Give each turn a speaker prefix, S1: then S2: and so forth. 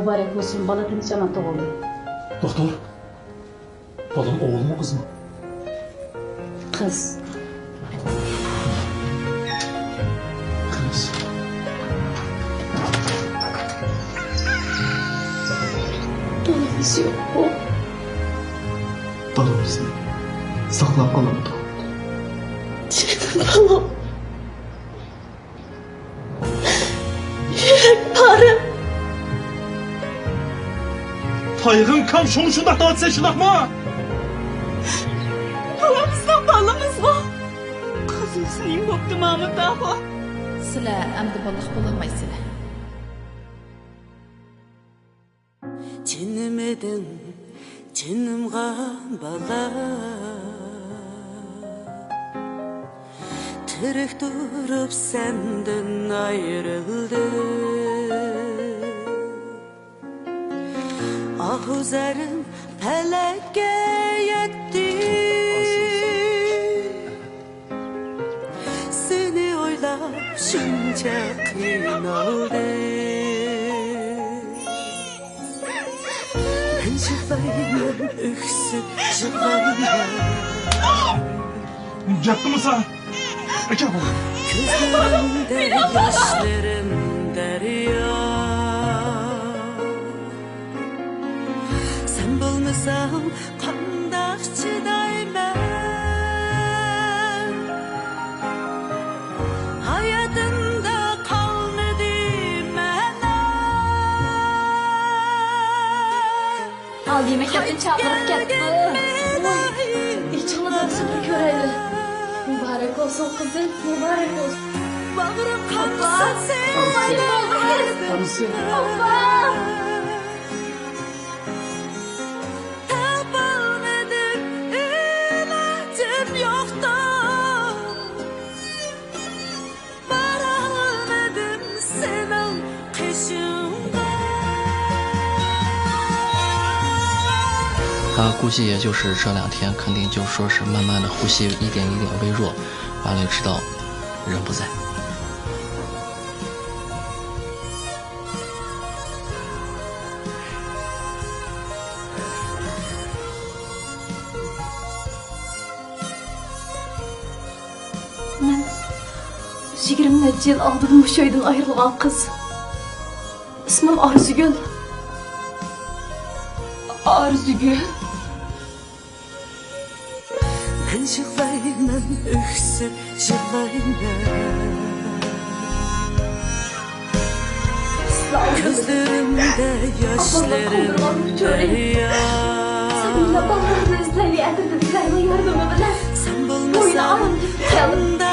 S1: mübarek olsun. Bala tinch amanta oldu.
S2: Doktor, balam oğul mu kız mı?
S1: Kız.
S2: Kız.
S1: Dolabız yok bu.
S2: Balımızı saklap kalalım.
S1: Balam. Yürek parım.
S2: Tayyığın kam şunu şundak dağıt sen şundak mı?
S1: Balamızdan balımız var. Kızım senin koptu Mahmut ağa. Sıla amdı balık bulamayısıla.
S3: Canım edin, canımga bala. Tirik durup senden ayrıldı. Ahuzerim feleke yetti. Seni oylap şunca kıynaldı. Ben şıklayım, öksüp şıklayım.
S2: Yattı mı sen? Ece baba.
S3: Gözlerimde yaşlarım derya. Sen bulmasam kandak çidaymen. Hayatımda kalmadı mena.
S1: Al yemek yaptın çağırıp gitti. İçimden sıfır köreydi. Mübarek olsun kızım, mübarek olsun.
S3: Bağırıp kalksan sen
S1: Tanısı. Baba.
S3: Tapalmadım, ilacım yoktu. Varamadım senin kışında.
S4: 他估计也就是这2天，肯定就说是慢慢的呼吸一点一点微弱，完了就知道人不在。
S1: Ben 20 neçə yıl aldığım bu şeyden ayrılgan kız. İsmim Arzugül. Arzugül.
S3: Ben şıklayman, öksüp şıklayman. Gözlerimde yaşlarım derya.
S1: Seninle bağlarını izleyi, edildi diklerine yardımı bilen.
S3: Sen
S1: Boyuna
S3: bulmasan
S1: alın, gelin.